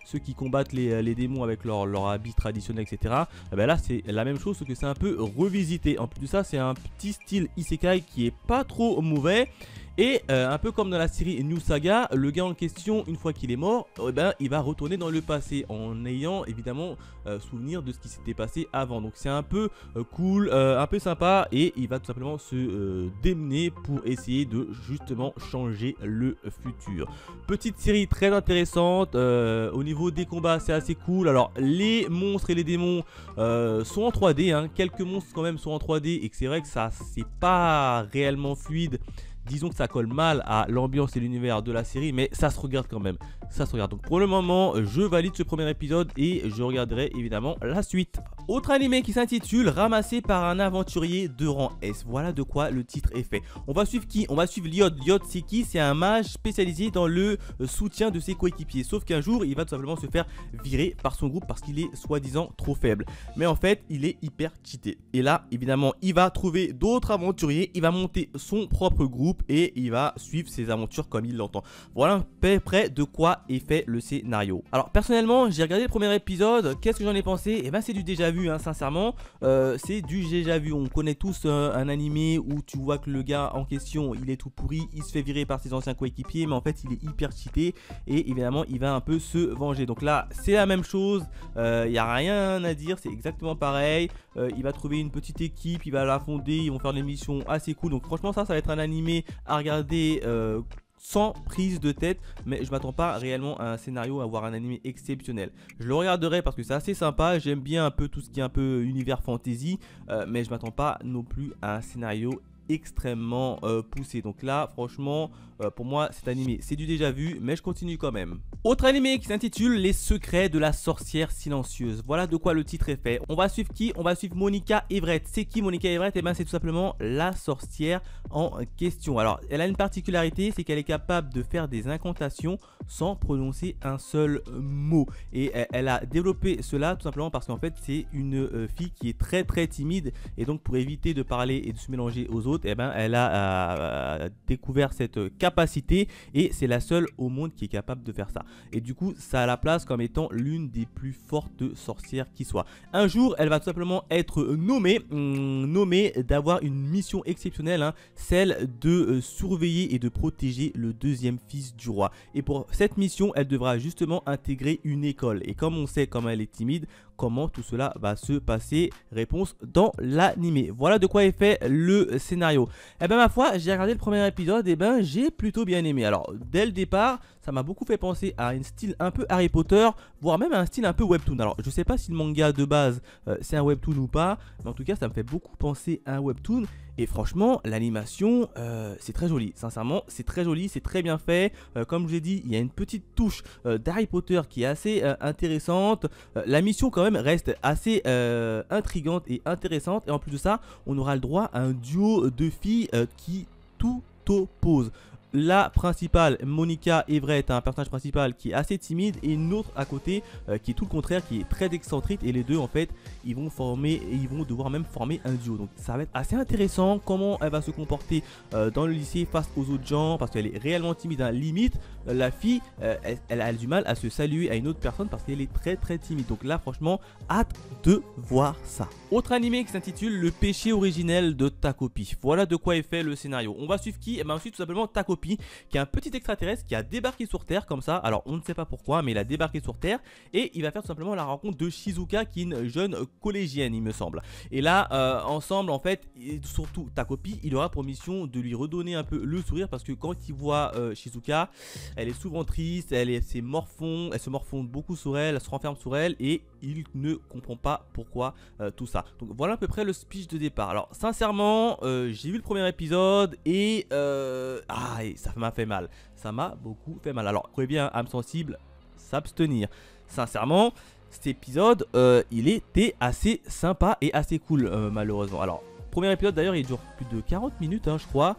A: ceux qui combattent les démons avec leur habit traditionnel, etc. Là, c'est la même chose, sauf que c'est un peu revisité. En plus de ça, c'est un petit style isekai qui est pas trop mauvais. Et un peu comme dans la série New Saga, le gars en question, une fois qu'il est mort, il va retourner dans le passé en ayant évidemment souvenir de ce qui s'était passé avant. Donc c'est un peu cool, un peu sympa, et il va tout simplement se démener pour essayer de justement changer le futur. Petite série très intéressante, au niveau des combats c'est assez cool. Alors les monstres et les démons sont en 3D, hein. Quelques monstres quand même sont en 3D et que c'est vrai que ça c'est pas réellement fluide. Disons que ça colle mal à l'ambiance et l'univers de la série, mais ça se regarde quand même. Ça se regarde. Donc pour le moment, je valide ce premier épisode et je regarderai évidemment la suite. Autre animé qui s'intitule Ramassé par un aventurier de rang S. Voilà de quoi le titre est fait. On va suivre qui? On va suivre Lyot. Lyot, c'est qui? C'est un mage spécialisé dans le soutien de ses coéquipiers. Sauf qu'un jour, il va tout simplement se faire virer par son groupe parce qu'il est soi-disant trop faible. Mais en fait, il est hyper cheaté. Et là, évidemment, il va trouver d'autres aventuriers. Il va monter son propre groupe et il va suivre ses aventures comme il l'entend. Voilà à peu près de quoi est fait le scénario. Alors personnellement, j'ai regardé le premier épisode. Qu'est-ce que j'en ai pensé? Et c'est du déjà vu, hein, sincèrement. C'est du déjà vu. On connaît tous un animé où tu vois que le gars en question, il est tout pourri, il se fait virer par ses anciens coéquipiers, mais en fait il est hyper cheaté et évidemment il va un peu se venger. Donc là c'est la même chose, il n'y a rien à dire, c'est exactement pareil. Il va trouver une petite équipe, il va la fonder, ils vont faire des missions assez cool. Donc franchement ça va être un animé à regarder sans prise de tête, mais je m'attends pas réellement à un scénario, à avoir un animé exceptionnel. Je le regarderai parce que c'est assez sympa, j'aime bien un peu tout ce qui est un peu univers fantasy, mais je m'attends pas non plus à un scénario extrêmement poussé. Donc là franchement pour moi cet animé c'est du déjà vu, mais je continue quand même. Autre animé qui s'intitule Les secrets de la sorcière silencieuse. Voilà de quoi le titre est fait. On va suivre qui? On va suivre Monica Everett. C'est qui Monica Everett? Et bien c'est tout simplement la sorcière en question. Alors elle a une particularité, c'est qu'elle est capable de faire des incantations sans prononcer un seul mot. Et elle a développé cela tout simplement parce qu'en fait c'est une fille qui est très timide, et donc pour éviter de parler et de se mélanger aux autres, et ben elle a découvert cette capacité, et c'est la seule au monde qui est capable de faire ça. Et du coup ça la place comme étant l'une des plus fortes sorcières qui soit. Un jour elle va tout simplement être nommée d'avoir une mission exceptionnelle, hein, celle de surveiller et de protéger le deuxième fils du roi. Et pour cette mission elle devra justement intégrer une école, et comme on sait comment elle est timide, comment tout cela va se passer? Réponse dans l'animé. Voilà de quoi est fait le scénario. Et ben ma foi, j'ai regardé le premier épisode, et ben j'ai plutôt bien aimé. Alors dès le départ ça m'a beaucoup fait penser à un style un peu Harry Potter, voire même à un style un peu webtoon. Alors je sais pas si le manga de base c'est un webtoon ou pas, mais en tout cas ça me fait beaucoup penser à un webtoon. Et franchement l'animation c'est très joli, sincèrement c'est très joli, c'est très bien fait. Comme je vous ai dit, il y a une petite touche d'Harry Potter qui est assez intéressante. La mission quand même reste assez intrigante et intéressante, et en plus de ça on aura le droit à un duo de filles qui tout oppose. La principale, Monica Everett, un personnage principal qui est assez timide, et une autre à côté qui est tout le contraire, qui est très excentrique, et les deux en fait ils vont devoir même former un duo. Donc ça va être assez intéressant comment elle va se comporter dans le lycée face aux autres gens, parce qu'elle est réellement timide, hein. Limite la fille elle a du mal à se saluer à une autre personne parce qu'elle est très timide. Donc là franchement hâte de voir ça. Autre animé qui s'intitule Le péché originel de Takopi. Voilà de quoi est fait le scénario. On va suivre qui? Et bien on suit tout simplement Takopi, qui est un petit extraterrestre qui a débarqué sur Terre comme ça. Alors on ne sait pas pourquoi, mais il a débarqué sur Terre, et il va faire tout simplement la rencontre de Shizuka, qui est une jeune collégienne il me semble. Et là ensemble en fait, et surtout Takopi, il aura pour mission de lui redonner un peu le sourire, parce que quand il voit Shizuka, elle est souvent triste, elle se morfonde beaucoup sur elle, elle se renferme sur elle, et il ne comprend pas pourquoi tout ça. Donc voilà à peu près le speech de départ. Alors sincèrement j'ai vu le premier épisode, et ça m'a fait mal, ça m'a beaucoup fait mal. Alors écoutez bien, âme sensible, s'abstenir. Sincèrement cet épisode il était assez sympa et assez cool malheureusement. Alors premier épisode d'ailleurs il dure plus de 40 minutes hein, je crois.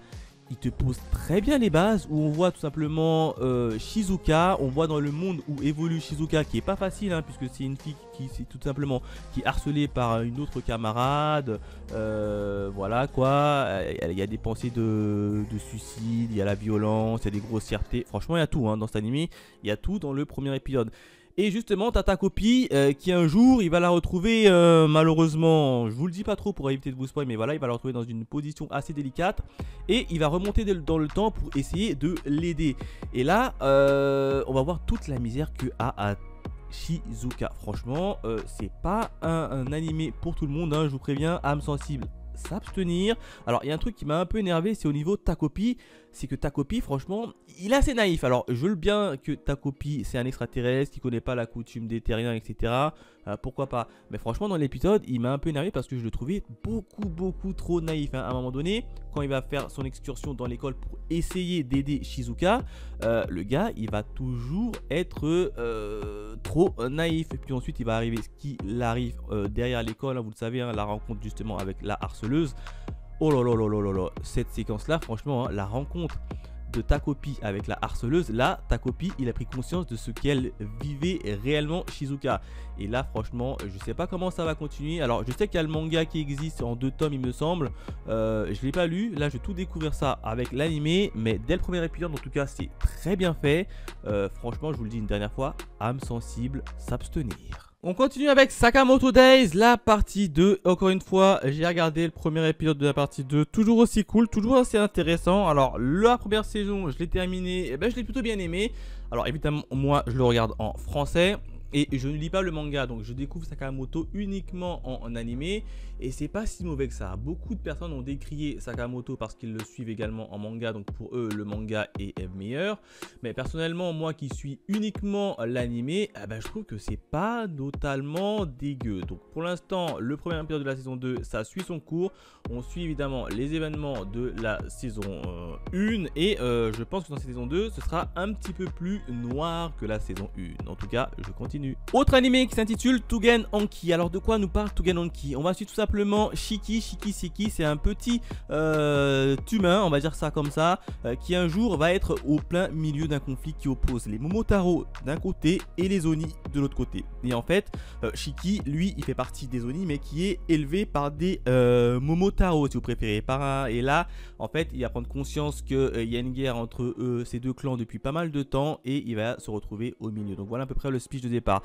A: Il te pose très bien les bases, où on voit tout simplement Shizuka, on voit dans le monde où évolue Shizuka, qui est pas facile hein, puisque c'est une fille qui tout simplement qui est harcelée par une autre camarade, voilà quoi. Il y a des pensées de suicide, il y a la violence, il y a des grossièretés, franchement il y a tout hein, dans cet animé, il y a tout dans le premier épisode. Et justement t'as Takopi qui un jour il va la retrouver malheureusement, je vous le dis pas trop pour éviter de vous spoiler, mais voilà, il va la retrouver dans une position assez délicate, et il va remonter dans le temps pour essayer de l'aider. Et là on va voir toute la misère que a Shizuka. Franchement c'est pas un animé pour tout le monde hein, je vous préviens, âme sensible, s'abstenir. Alors il y a un truc qui m'a un peu énervé, c'est au niveau de Takopi. C'est que Takopi franchement il est assez naïf. Alors je veux bien que Takopi c'est un extraterrestre qui connaît pas la coutume des terriens etc, pourquoi pas, mais franchement dans l'épisode il m'a un peu énervé parce que je le trouvais beaucoup trop naïf hein. À un moment donné quand il va faire son excursion dans l'école pour essayer d'aider Shizuka, le gars il va toujours être trop naïf, et puis ensuite il va arriver ce qu'il arrive derrière l'école hein, vous le savez hein, la rencontre justement avec la harceleuse. Oh là là, cette séquence là franchement hein, la rencontre de Takopi avec la harceleuse, là Takopi il a pris conscience de ce qu'elle vivait réellement Shizuka. Et là franchement je sais pas comment ça va continuer. Alors je sais qu'il y a le manga qui existe en 2 tomes il me semble, je l'ai pas lu, là je vais tout découvrir ça avec l'animé, mais dès le premier épisode en tout cas c'est très bien fait. Franchement je vous le dis une dernière fois, âme sensible, s'abstenir. On continue avec Sakamoto Days, la partie 2. Encore une fois, j'ai regardé le premier épisode de la partie 2. Toujours aussi cool, toujours assez intéressant. Alors, la première saison, je l'ai terminée, et ben, je l'ai plutôt bien aimé. Alors, évidemment, moi, je le regarde en français. Et je ne lis pas le manga, donc je découvre Sakamoto uniquement en animé. Et c'est pas si mauvais que ça. Beaucoup de personnes ont décrié Sakamoto parce qu'ils le suivent également en manga, donc pour eux le manga est meilleur. Mais personnellement, moi qui suis uniquement l'animé, je trouve que c'est pas totalement dégueu. Donc pour l'instant, le premier épisode de la saison 2, ça suit son cours. On suit évidemment les événements de la saison 1. Et je pense que dans cette saison 2, ce sera un petit peu plus noir que la saison 1. En tout cas, je continue. Autre animé qui s'intitule Tougen Anki. Alors de quoi nous parle Tougen Anki? On va suivre tout simplement Shiki. Shiki, c'est un petit humain, on va dire ça comme ça, qui un jour va être au plein milieu d'un conflit qui oppose les Momotaro d'un côté et les Oni de l'autre côté. Et en fait, Shiki, lui, il fait partie des Oni, mais qui est élevé par des Momotaro, si vous préférez. Et là, en fait, il va prendre conscience qu'il y a une guerre entre ces deux clans depuis pas mal de temps et il va se retrouver au milieu. Donc voilà à peu près le speech de départ.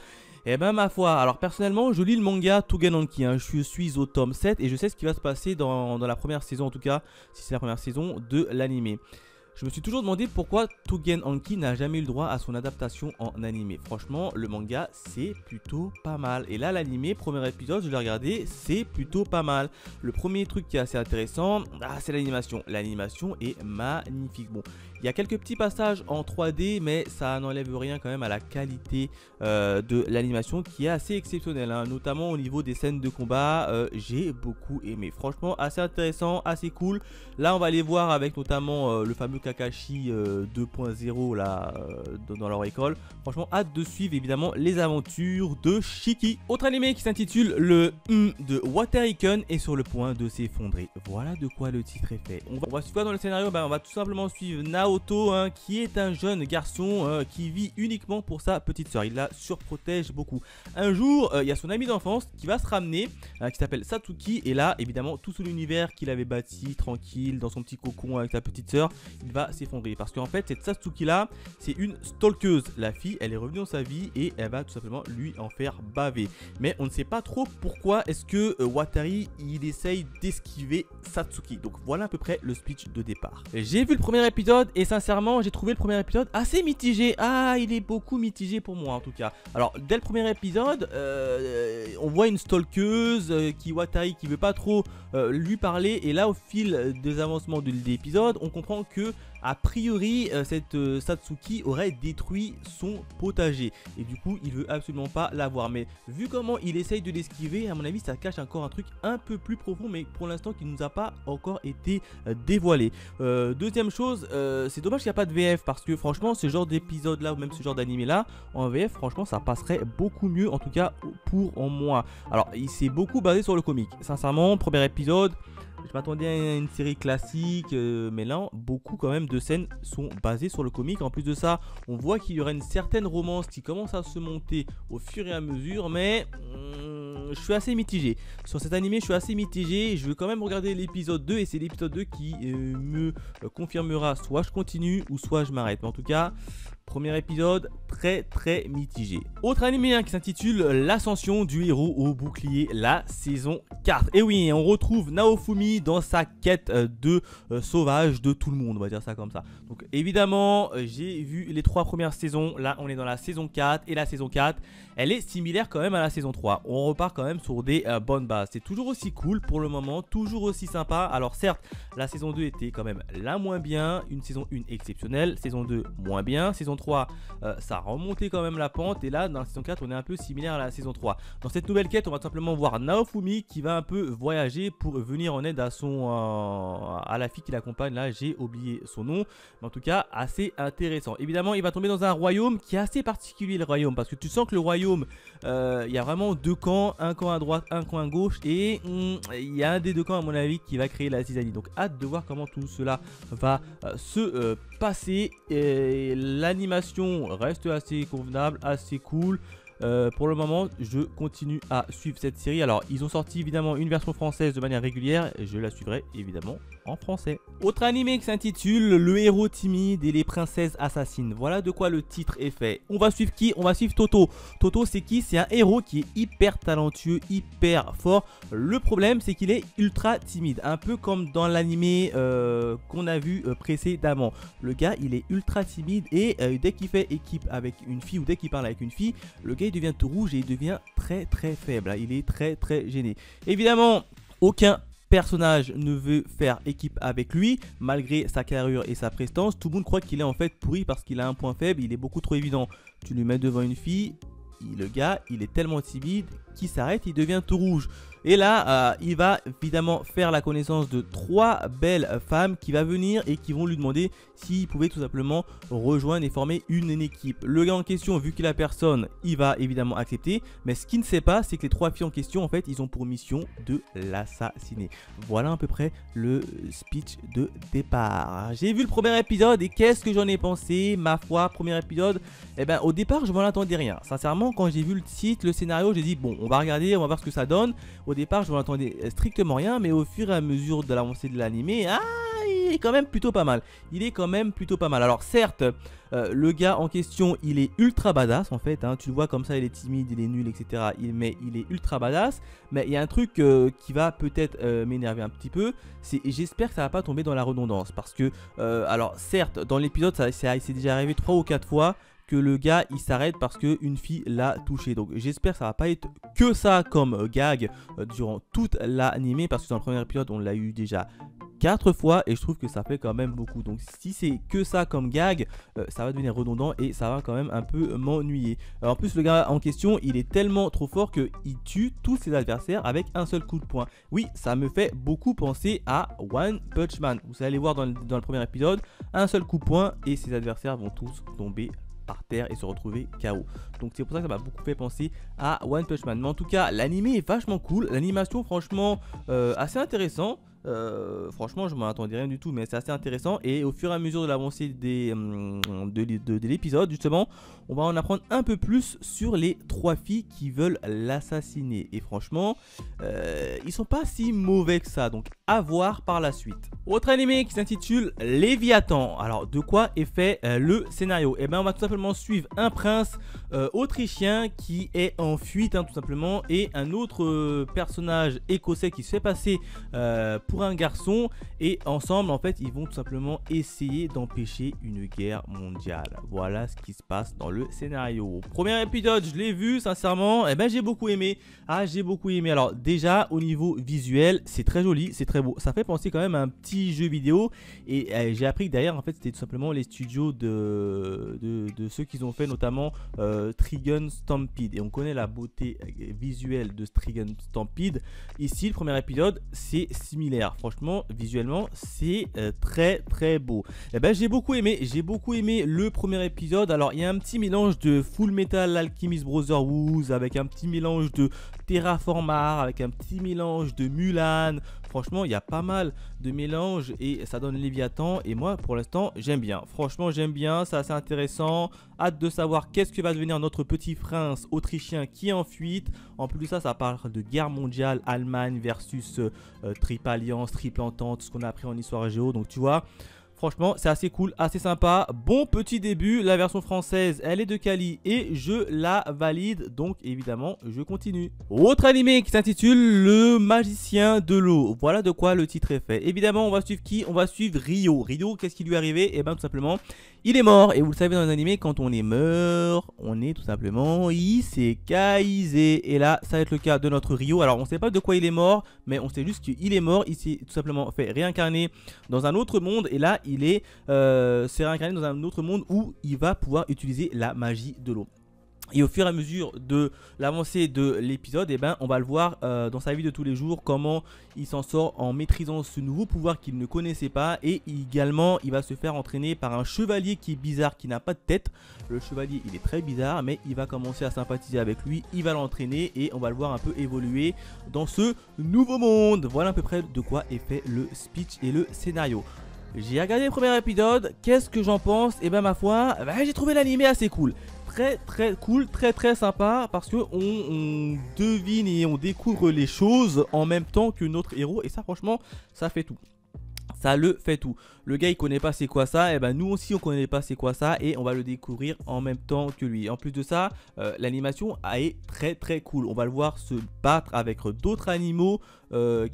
A: Et ma foi, alors personnellement je lis le manga Tougen Anki, je suis au tome 7 et je sais ce qui va se passer dans la première saison, en tout cas si c'est la première saison de l'animé. Je me suis toujours demandé pourquoi Tougen Anki n'a jamais eu le droit à son adaptation en animé. Franchement, le manga, c'est plutôt pas mal. Et là, l'animé, premier épisode, je l'ai regardé, c'est plutôt pas mal. Le premier truc qui est assez intéressant, c'est l'animation. L'animation est magnifique. Bon, il y a quelques petits passages en 3D, mais ça n'enlève rien quand même à la qualité de l'animation qui est assez exceptionnelle, notamment au niveau des scènes de combat. J'ai beaucoup aimé. Franchement, assez intéressant, assez cool. Là, on va aller voir avec notamment le fameux Kakashi 2.0 là dans leur école. Franchement, hâte de suivre évidemment les aventures de Shiki. Autre animé qui s'intitule le de Water Icon est sur le point de s'effondrer. Voilà de quoi le titre est fait. On va suivre dans le scénario, on va tout simplement suivre Naoto, qui est un jeune garçon qui vit uniquement pour sa petite soeur. Il la surprotège beaucoup. Un jour, il y a son ami d'enfance qui va se ramener, qui s'appelle Satsuki, et là évidemment tout son univers qu'il avait bâti tranquille dans son petit cocon avec sa petite soeur, il va s'effondrer parce qu'en fait cette Satsuki là c'est une stalkeuse. La fille elle est revenue dans sa vie et elle va tout simplement lui en faire baver, mais on ne sait pas trop pourquoi est-ce que Watari il essaye d'esquiver Satsuki. Donc voilà à peu près le speech de départ. J'ai vu le premier épisode et sincèrement j'ai trouvé le premier épisode assez mitigé. Il est beaucoup mitigé pour moi en tout cas. Alors dès le premier épisode on voit une stalkeuse Watari qui veut pas trop lui parler, et là au fil des avancements de l'épisode on comprend que a priori cette Satsuki aurait détruit son potager et du coup il veut absolument pas la voir. Mais vu comment il essaye de l'esquiver, à mon avis ça cache encore un truc un peu plus profond, mais pour l'instant qui ne nous a pas encore été dévoilé. Deuxième chose, c'est dommage qu'il n'y a pas de VF parce que franchement ce genre d'épisode là ou même ce genre d'animé là en VF franchement ça passerait beaucoup mieux, en tout cas pour moi. Alors il s'est beaucoup basé sur le comic, sincèrement. Premier épisode je m'attendais à une série classique, mais là, beaucoup quand même de scènes sont basées sur le comic. En plus de ça, on voit qu'il y aura une certaine romance qui commence à se monter au fur et à mesure, mais je suis assez mitigé. Sur cet animé, je suis assez mitigé. Je vais quand même regarder l'épisode 2 et c'est l'épisode 2 qui me confirmera soit je continue ou soit je m'arrête. Mais en tout cas, premier épisode très mitigé. Autre animé qui s'intitule L'ascension du héros au bouclier, la saison 4. Et oui, on retrouve Naofumi dans sa quête de sauvage de tout le monde, on va dire ça comme ça. Donc évidemment, j'ai vu les 3 premières saisons. Là, on est dans la saison 4 et la saison 4, elle est similaire quand même à la saison 3. On repart quand même sur des bonnes bases. C'est toujours aussi cool pour le moment, toujours aussi sympa. Alors certes, la saison 2 était quand même la moins bien, une saison 1 exceptionnelle, saison 2 moins bien, saison 3 ça a remonté quand même la pente, et là dans la saison 4 on est un peu similaire à la saison 3. Dans cette nouvelle quête on va simplement voir Naofumi qui va un peu voyager pour venir en aide à à la fille qui l'accompagne. Là j'ai oublié son nom, mais en tout cas assez intéressant. Évidemment il va tomber dans un royaume qui est assez particulier, le royaume, parce que tu sens que le royaume il y a vraiment deux camps, un camp à droite, un camp à gauche, et il y a un des deux camps à mon avis qui va créer la zizanie. Donc hâte de voir comment tout cela va se passer. L'animation reste assez convenable, assez cool. Pour le moment je continue à suivre cette série. Alors ils ont sorti évidemment une version française de manière régulière et je la suivrai évidemment en français. Autre animé qui s'intitule Le héros timide et les princesses assassines. Voilà de quoi le titre est fait. On va suivre qui? On va suivre Toto. Toto c'est qui? C'est un héros qui est hyper talentueux, hyper fort. Le problème c'est qu'il est ultra timide, un peu comme dans l'animé qu'on a vu précédemment. Le gars il est ultra timide et dès qu'il fait équipe avec une fille ou dès qu'il parle avec une fille, le gars gars il devient tout rouge et il devient très faible, hein. Il est très gêné. Évidemment, aucun personnage ne veut faire équipe avec lui malgré sa carrure et sa prestance. Tout le monde croit qu'il est en fait pourri parce qu'il a un point faible, il est beaucoup trop évident. Tu lui mets devant une fille, le gars il est tellement timide qu'il s'arrête, il devient tout rouge. Et là, il va évidemment faire la connaissance de 3 belles femmes qui vont venir et qui vont lui demander s'il pouvait tout simplement rejoindre et former une équipe. Le gars en question, vu qu'il a personne, il va évidemment accepter. Mais ce qu'il ne sait pas, c'est que les 3 filles en question, en fait, ils ont pour mission de l'assassiner. Voilà à peu près le speech de départ. J'ai vu le premier épisode et qu'est-ce que j'en ai pensé? Ma foi, premier épisode, eh ben, au départ, je m'en attendais rien. Sincèrement, quand j'ai vu le titre, le scénario, j'ai dit bon, on va regarder, on va voir ce que ça donne. Au départ, je m'en attendais strictement rien, mais au fur et à mesure de l'avancée de l'animé, il est quand même plutôt pas mal. Il est quand même plutôt pas mal. Alors certes, le gars en question, il est ultra badass en fait, hein. Tu le vois comme ça, il est timide, il est nul, etc. Mais il est ultra badass. Mais il y a un truc qui va peut-être m'énerver un petit peu, c'est j'espère que ça va pas tomber dans la redondance. Parce que, alors certes, dans l'épisode, c'est déjà arrivé 3 ou 4 fois que le gars il s'arrête parce qu'une fille l'a touché. Donc j'espère que ça va pas être que ça comme gag durant toute l'animé, parce que dans le premier épisode on l'a eu déjà 4 fois et je trouve que ça fait quand même beaucoup. Donc si c'est que ça comme gag, ça va devenir redondant et ça va quand même un peu m'ennuyer. En plus le gars en question il est tellement trop fort qu'il tue tous ses adversaires avec un seul coup de poing. Oui, ça me fait beaucoup penser à One Punch Man. Vous allez voir dans le premier épisode, un seul coup de poing et ses adversaires vont tous tomber par terre et se retrouver KO. Donc c'est pour ça que ça m'a beaucoup fait penser à One Punch Man. Mais en tout cas, l'animé est vachement cool. L'animation, franchement, assez intéressant. Franchement, je m'en attendais rien du tout, mais c'est assez intéressant. Et au fur et à mesure de l'avancée de l'épisode, justement, on va en apprendre un peu plus sur les 3 filles qui veulent l'assassiner. Et franchement, ils sont pas si mauvais que ça. Donc à voir par la suite. Autre animé qui s'intitule Léviathan. Alors de quoi est fait le scénario? Et bien on va tout simplement suivre un prince autrichien qui est en fuite, hein, tout simplement, et un autre personnage écossais qui se fait passer pour un garçon, et ensemble en fait ils vont tout simplement essayer d'empêcher une guerre mondiale. Voilà ce qui se passe dans le scénario. Premier épisode, je l'ai vu, sincèrement, et ben j'ai beaucoup aimé. J'ai beaucoup aimé. Alors déjà au niveau visuel, c'est très joli, c'est très beau. Ça fait penser quand même à un petit jeu vidéo, et j'ai appris que derrière en fait c'était tout simplement les studios de ceux qui ont fait notamment Trigun Stampede, et on connaît la beauté visuelle de Trigun Stampede. Ici le premier épisode c'est similaire. Franchement visuellement c'est très beau. Et ben j'ai beaucoup aimé le premier épisode. Alors il y a un petit mélange de Full Metal Alchemist Brotherhood avec un petit mélange de Terraformar, avec un petit mélange de Mulan. Franchement il y a pas mal de mélanges et ça donne Léviathan, et moi pour l'instant j'aime bien. Franchement j'aime bien, c'est assez intéressant. Hâte de savoir qu'est-ce que va devenir notre petit prince autrichien qui est en fuite. En plus de ça, ça parle de guerre mondiale, Allemagne versus Triple Alliance, Triple Entente, ce qu'on a appris en histoire géo. Donc tu vois, franchement c'est assez cool, assez sympa. Bon petit début, la version française elle est de Kali et je la valide, donc évidemment je continue. Autre animé qui s'intitule Le Magicien de l'eau. Voilà de quoi le titre est fait. Évidemment on va suivre qui? On va suivre Ryo. Ryo, qu'est-ce qui lui est arrivé? Et bien tout simplement il est mort, et vous le savez dans les animés, quand on est mort, on est tout simplement isekai. Et là, ça va être le cas de notre Ryo. Alors, on ne sait pas de quoi il est mort, mais on sait juste qu'il est mort. Il s'est tout simplement fait réincarner dans un autre monde. Et là, il s'est réincarné dans un autre monde où il va pouvoir utiliser la magie de l'eau. Et au fur et à mesure de l'avancée de l'épisode, eh ben, on va le voir dans sa vie de tous les jours, comment il s'en sort en maîtrisant ce nouveau pouvoir qu'il ne connaissait pas. Et également, il va se faire entraîner par un chevalier qui est bizarre, qui n'a pas de tête. Le chevalier, il est très bizarre, mais il va commencer à sympathiser avec lui. Il va l'entraîner et on va le voir un peu évoluer dans ce nouveau monde. Voilà à peu près de quoi est fait le speech et le scénario. J'ai regardé le premier épisode, qu'est-ce que j'en pense? Et ben ma foi, j'ai trouvé l'animé assez cool. Très cool, très sympa, parce que on devine et on découvre les choses en même temps que notre héros, et ça franchement ça fait tout. Ça le fait tout. Le gars il connaît pas c'est quoi ça, et ben nous aussi on connaît pas c'est quoi ça, et on va le découvrir en même temps que lui. En plus de ça, l'animation est très cool. On va le voir se battre avec d'autres animaux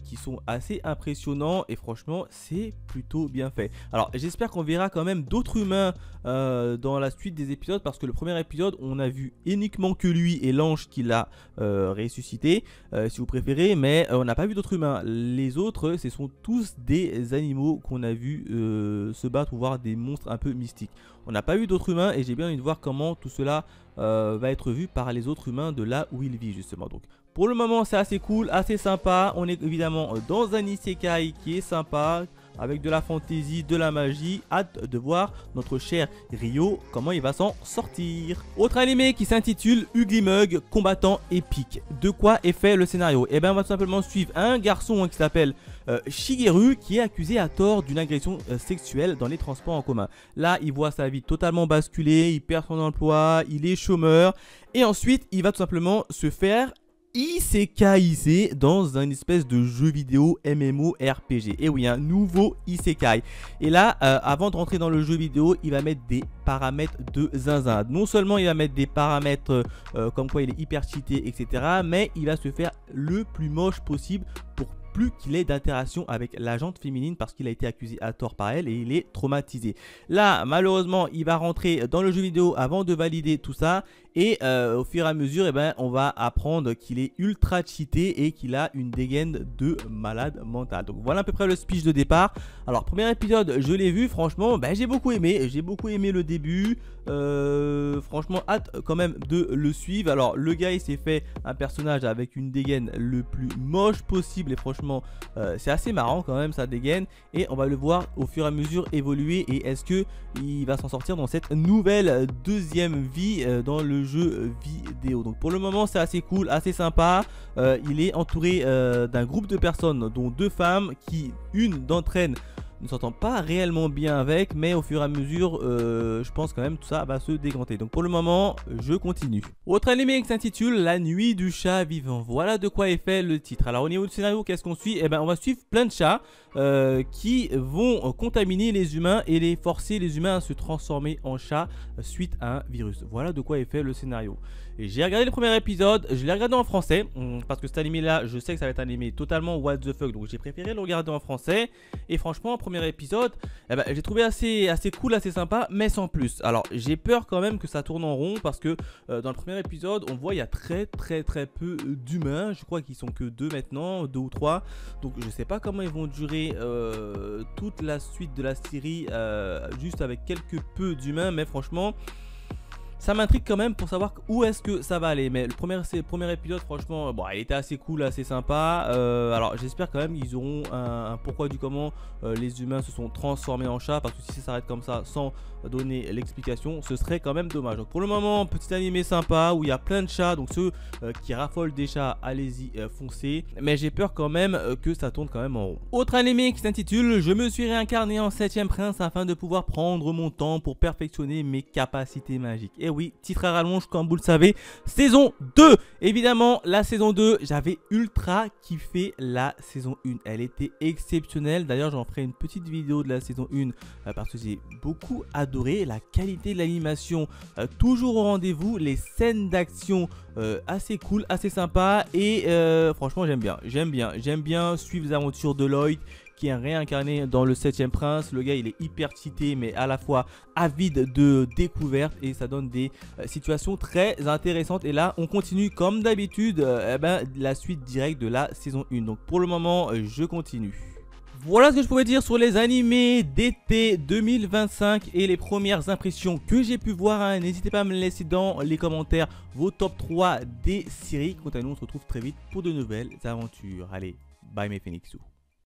A: qui sont assez impressionnants et franchement c'est plutôt bien fait. Alors j'espère qu'on verra quand même d'autres humains dans la suite des épisodes, parce que le premier épisode on a vu uniquement que lui et l'ange qui l'a ressuscité, si vous préférez, mais on n'a pas vu d'autres humains. Les autres ce sont tous des animaux qu'on a vu se battre ou voir des monstres un peu mystiques. On n'a pas eu d'autres humains et j'ai bien envie de voir comment tout cela va être vu par les autres humains de là où il vit justement. Donc pour le moment c'est assez cool, assez sympa. On est évidemment dans un isekai qui est sympa, avec de la fantaisie, de la magie. Hâte de voir notre cher Ryo, comment il va s'en sortir. Autre animé qui s'intitule Ugly Mug, combattant épique. De quoi est fait le scénario? Et bien on va tout simplement suivre un garçon qui s'appelle Shigeru, qui est accusé à tort d'une agression sexuelle dans les transports en commun. Là il voit sa vie totalement basculer, il perd son emploi, il est chômeur. Et ensuite il va tout simplement se faire isekaiser dans un espèce de jeu vidéo MMORPG. Et oui, un nouveau isekai. Et là, avant de rentrer dans le jeu vidéo, il va mettre des paramètres de zinzin. Non seulement il va mettre des paramètres comme quoi il est hyper cheaté, etc. Mais il va se faire le plus moche possible pour plus qu'il ait d'interaction avec l'agente féminine, parce qu'il a été accusé à tort par elle et il est traumatisé. Là, malheureusement, il va rentrer dans le jeu vidéo avant de valider tout ça. Et au fur et à mesure, eh ben, on va apprendre qu'il est ultra cheaté et qu'il a une dégaine de malade mental. Donc voilà à peu près le speech de départ. Alors premier épisode, je l'ai vu, franchement, ben, j'ai beaucoup aimé. J'ai beaucoup aimé le début. Franchement, hâte quand même de le suivre. Alors le gars, il s'est fait un personnage avec une dégaine le plus moche possible. Et franchement, c'est assez marrant quand même sa dégaine. Et on va le voir au fur et à mesure évoluer. Et est-ce que il va s'en sortir dans cette nouvelle deuxième vie dans le jeu vidéo. Donc pour le moment c'est assez cool, assez sympa. Il est entouré d'un groupe de personnes, dont 2 femmes, qui une d'entre elles ne s'entend pas réellement bien avec, mais au fur et à mesure je pense quand même tout ça va se décanter. Donc pour le moment je continue. Autre animé qui s'intitule La nuit du chat vivant. Voilà de quoi est fait le titre. Alors au niveau du scénario, qu'est-ce qu'on suit? Eh ben on va suivre plein de chats qui vont contaminer les humains et les forcer les humains à se transformer en chats suite à un virus. Voilà de quoi est fait le scénario. J'ai regardé le premier épisode, je l'ai regardé en français parce que cet animé là, je sais que ça va être un animé totalement what the fuck, donc j'ai préféré le regarder en français. Et franchement, premier épisode, eh ben, j'ai trouvé assez cool, assez sympa, mais sans plus. Alors j'ai peur quand même que ça tourne en rond, parce que dans le premier épisode, on voit il y a très peu d'humains. Je crois qu'ils sont que 2 maintenant, 2 ou 3. Donc je sais pas comment ils vont durer toute la suite de la série juste avec quelques peu d'humains, mais franchement ça m'intrigue quand même pour savoir où est-ce que ça va aller. Mais le premier épisode, franchement, bon, il était assez cool, assez sympa. Alors j'espère quand même qu'ils auront un pourquoi du comment les humains se sont transformés en chats, parce que si ça s'arrête comme ça sans donner l'explication, ce serait quand même dommage. Donc pour le moment, petit animé sympa où il y a plein de chats. Donc ceux qui raffolent des chats, allez-y, foncez. Mais j'ai peur quand même que ça tourne quand même en rond. Autre animé qui s'intitule Je me suis réincarné en 7ème prince afin de pouvoir prendre mon temps pour perfectionner mes capacités magiques. Et oui, titre à rallonge comme vous le savez, saison 2. Évidemment, la saison 2, j'avais ultra kiffé la saison 1. Elle était exceptionnelle. D'ailleurs, j'en ferai une petite vidéo de la saison 1 parce que j'ai beaucoup adoré. La qualité de l'animation, toujours au rendez-vous. Les scènes d'action, assez cool, assez sympa. Et franchement, j'aime bien suivre les aventures de Lloyd, qui est réincarné dans le 7ème prince. Le gars il est hyper cheaté mais à la fois avide de découvertes, et ça donne des situations très intéressantes. Et là on continue comme d'habitude la suite directe de la saison 1. Donc pour le moment je continue. Voilà ce que je pouvais dire sur les animés d'été 2025 et les premières impressions que j'ai pu voir. N'hésitez pas à me laisser dans les commentaires vos top 3 des séries. Quant à nous, on se retrouve très vite pour de nouvelles aventures. Allez, bye mes Phoenixous.